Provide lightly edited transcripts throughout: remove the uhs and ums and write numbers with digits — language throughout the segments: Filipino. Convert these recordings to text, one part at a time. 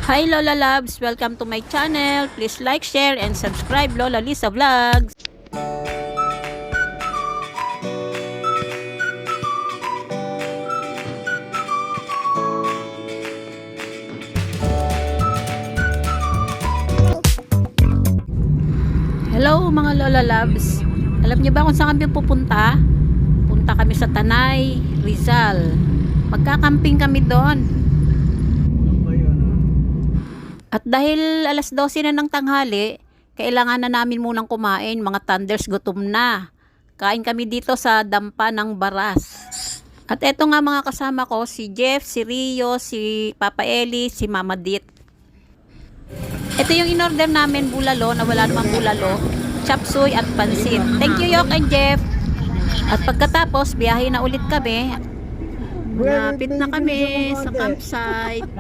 Hi Lola Loves! Welcome to my channel. Please like, share, and subscribe Lola Lisa Vlogs. Hello mga Lola Loves! Alam niyo ba kung saan kami pupunta? Punta kami sa Tanay, Rizal. Magkakamping kami doon. At dahil alas 12 na ng tanghali, kailangan na namin munang kumain, mga thunders, gutom na. Kain kami dito sa dampa ng Baras. At eto nga mga kasama ko, si Jeff, si Rio, si Papa Eli, si Mama Dit. Ito yung in-order namin, bulalo, na wala namang bulalo, chapsuy at pansit. Thank you Yok and Jeff. At pagkatapos, biyahe na ulit kami. Malapit na kami sa campsite.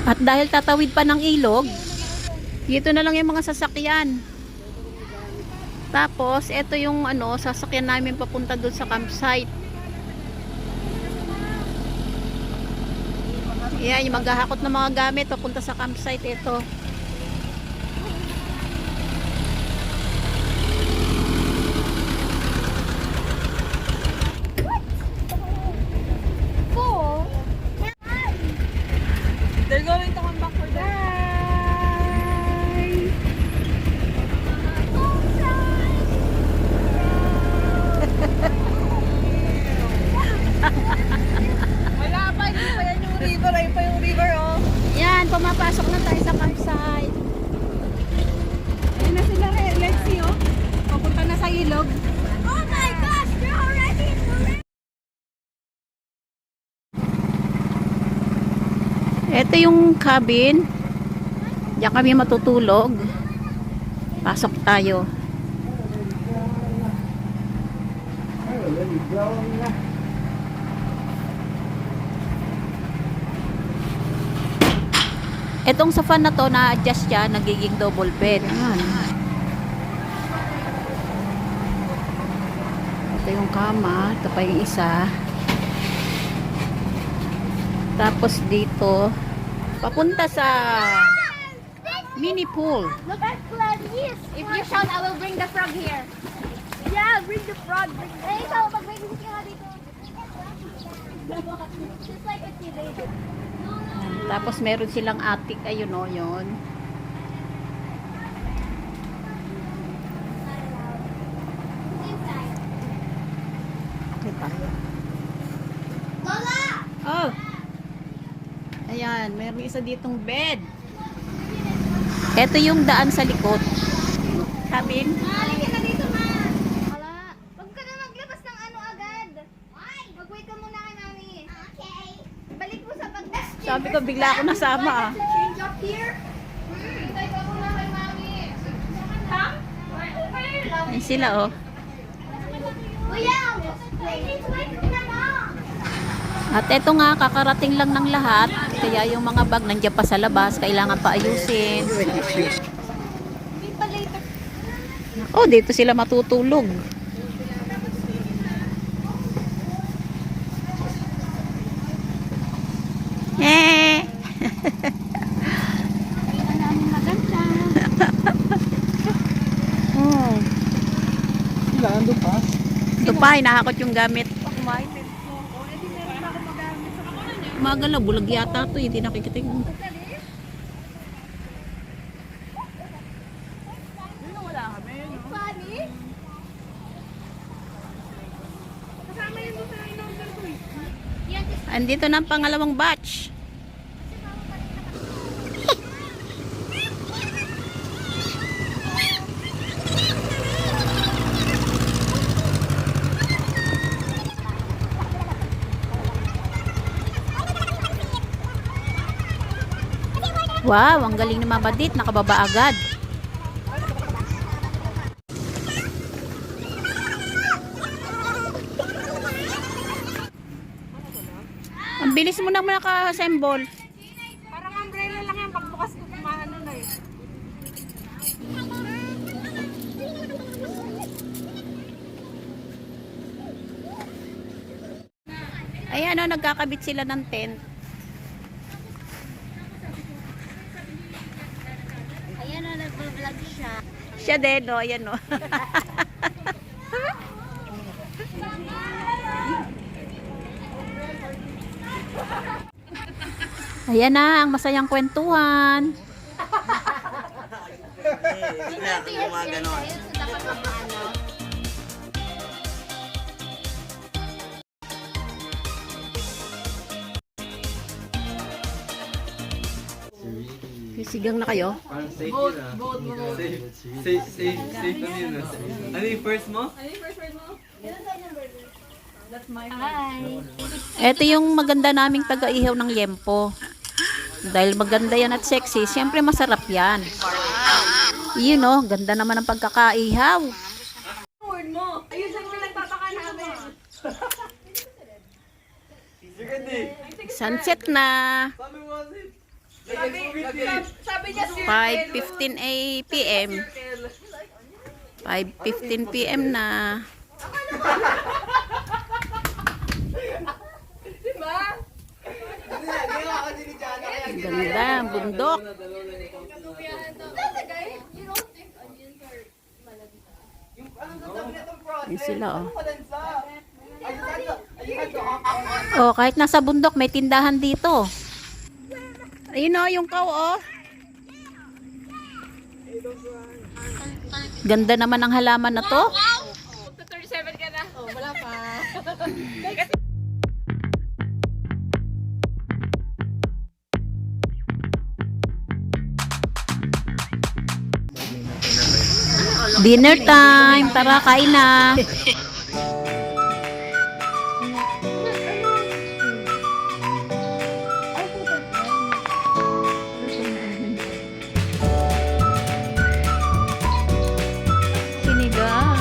At dahil tatawid pa ng ilog, dito na lang yung mga sasakyan. Tapos, ito yung sasakyan namin papunta doon sa campsite. Yan, yung maghahakot ng mga gamit papunta sa campsite. Ito. They're going to come back for that. Wala pa, hindi pa yan yung river. Ayun pa yung river, oh. Yan, pumapasok na tayo sa campsite. Ayun na sila, Lexi, oh. Papunta na sa ilog. Oh my gosh, they're already in the lake. Ito yung cabin. Diyan kami matutulog. Pasok tayo. Etong sa fan na to, na-adjust siya, nagiging double bed. Ayan. Ito yung kama. Ito pa yung isa. Tapos dito, papunta sa mini pool. Look at Gladys. If you shout, I will bring the frog here. Yeah, bring the frog. Hey, ikaw, mag-babysit ka nga dito. Just like a teenager. Tapos meron silang attic, ayun o, yun. Okay tayo. Lola! Oh! Ayan, meron isa ditong bed. Ito yung daan sa likod. Cabin. Halika na dito, ma. Wala. Huwag ka na maglabas ng ano agad. Why? Mag-wait ka muna kay mami. Okay. Balik mo sa pagdas. Sabi ko, bigla ako nasama ah. Change up here. Hintay ka muna kay mami. Come? Over. Ayan sila oh. Kuya! Wait na na. At eto nga, kakarating lang ng lahat. Kaya yung mga bag nandiyan pa sa labas, kailangan pa ayusin. Oh, dito sila matutulog. Eh. Oh. Sila, ando pa. Ito pa, hinahakot yung gamit. Magalaw, bulag yata ito. Hindi nakikita yung... Funny? Kasama yun doon sa in-order ko eh. Yan, Andito na ang pangalawang batch. Wow, ang galing ni Mama Dit, nakababa agad. Ang bilis mo naman naka-assemble. Parang umbrella lang yan. Pagbukas ko kumahano na eh. Ayan o, nagkakabit sila ng tent. nag-vlog siya. Siya din, no? Ayan, no? Ayan na, ang masayang kwentuhan. Sigang na kayo? Parang safe yun ah. Safe na yun ah. Ano yung first mo? Ito yung maganda naming taga-ihaw ng yempo. Dahil maganda yan at sexy, siyempre masarap yan. Yun oh, ganda naman ang pagkakaihaw. Word mo. Ayun lang pinagtataka namin. Sunset na. Sabi niya 5:15 p.m. 5:15 p.m. na. diba? Ang ganda, bundok. Yan sila oh. Oh, kahit nasa bundok may tindahan dito. Ayun oh, yung cow oh. Ganda naman ang halaman na to. 37 ka na. Oh, wala pa. Dinner time. Tara, kain na. Sinigang.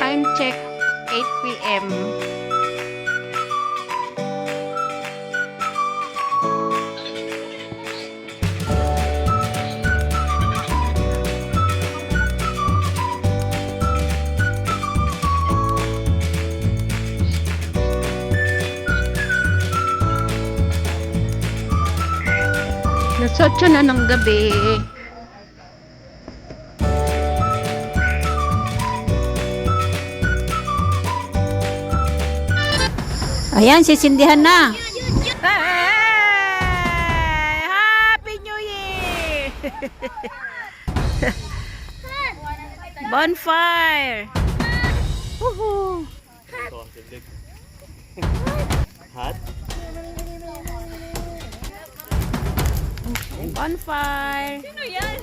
Time check 8 p.m. Nasotso na ng gabi. Ayan, sisindihan na. Hey! Happy New Year! Bonfire! Woohoo! Hot? Bonfire! Ano yan?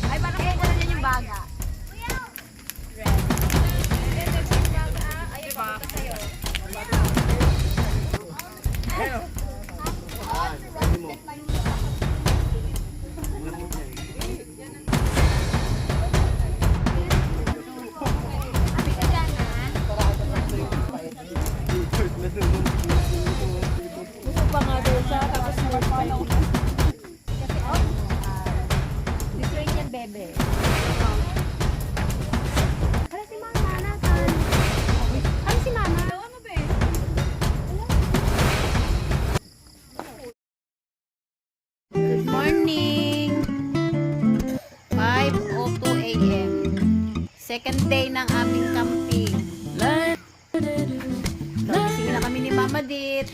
Ay, parang kung gano'n yan yung baga. Bebe. Ano si Mama? Nasaan? Ano si Mama? Ano ba Good morning! 5:02 a.m. Second day ng aming camping. Nagising na kami ni Mama Dit.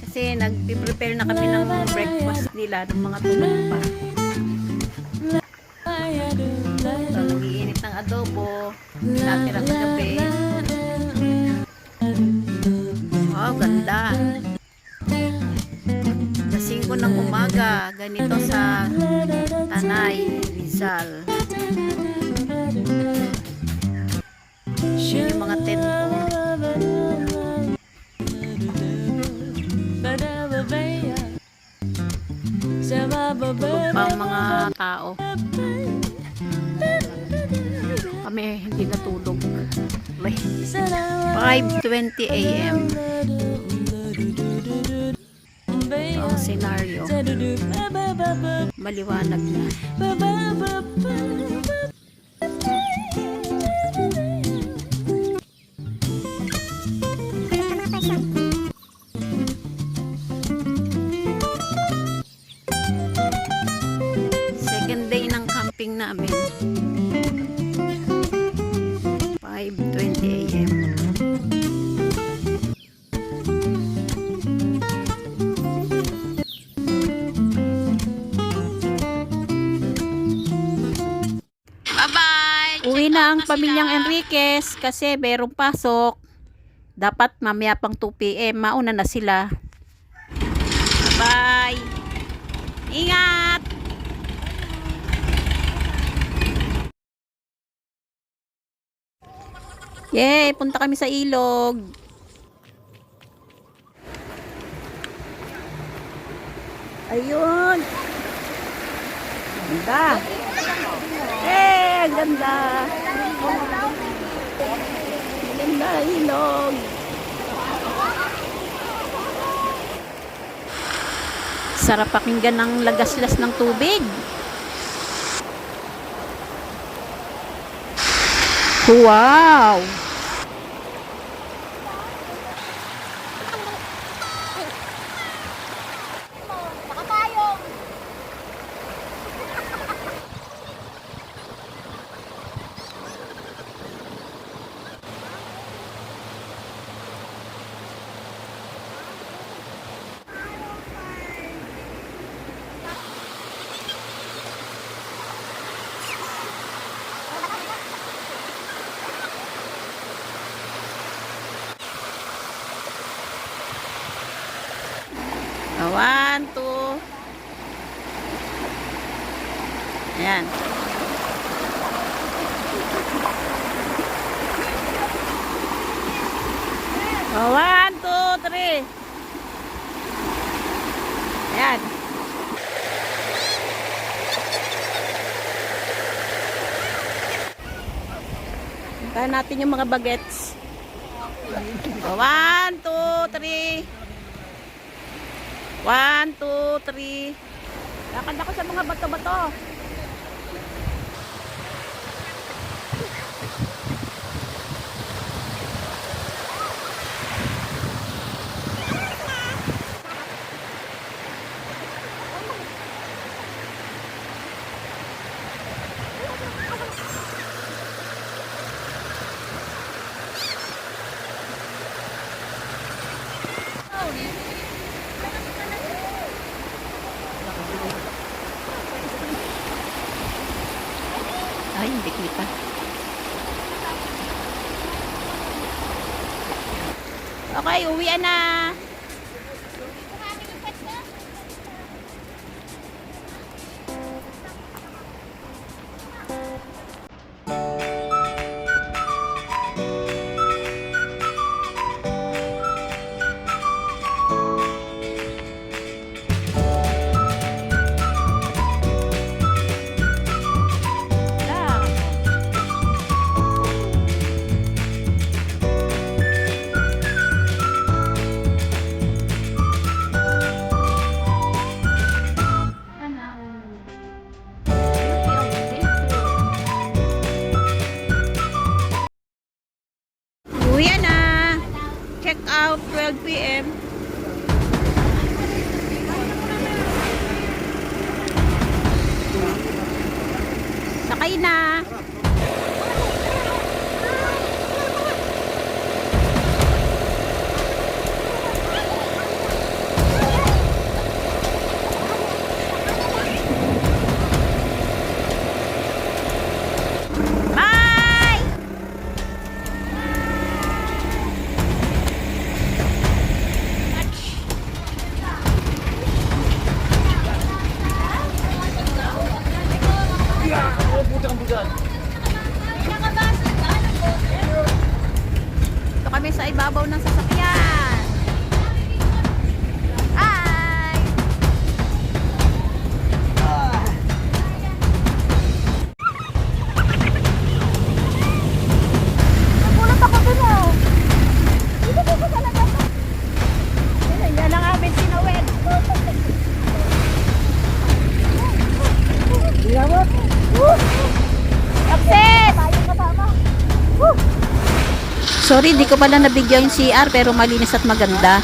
Kasi nag-prepare na kami ng breakfast nila ng mga tulog pa. So, nag-iinit ng adobo. Natira kagabi. Wow, ganda. Lasing ko ng umaga. Ganito sa Tanay, Rizal. Yung mga tent ko. mga tao. Kami hindi natulog. 5:20 a.m. Ito ang senaryo. Maliwanag na. Second day ng camping namin. 5:20 a.m. Bye-bye! Uwi na ang pamilyang Enriquez kasi merong pasok. Dapat mamaya pang 2 p.m. Mauna na sila. Bye! Ingat! Yay! Punta kami sa ilog. Ayun! Ganda! Ang ganda! Ganda ilog! Sarap pakinggan ng lagaslas ng tubig. Wow! Nakapayong! One, two. Ayan. One, two, three. Ayan. Puntahan natin yung mga bagets. 1, 2, 3. 1, 2, 3. Lakad ako sa mga bato-bato. Ay, hindi kita. Okay, uwian na. Uwian na. Check out 12 p.m. Sakay na. Bye! Ito kami sa ibabaw ng sasakyan. Hi! Sorry, di ko pala nabigyan yung CR pero malinis at maganda.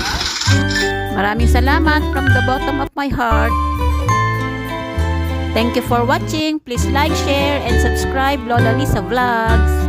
Maraming salamat from the bottom of my heart. Thank you for watching. Please like, share, and subscribe Lola Lisa Vlogs.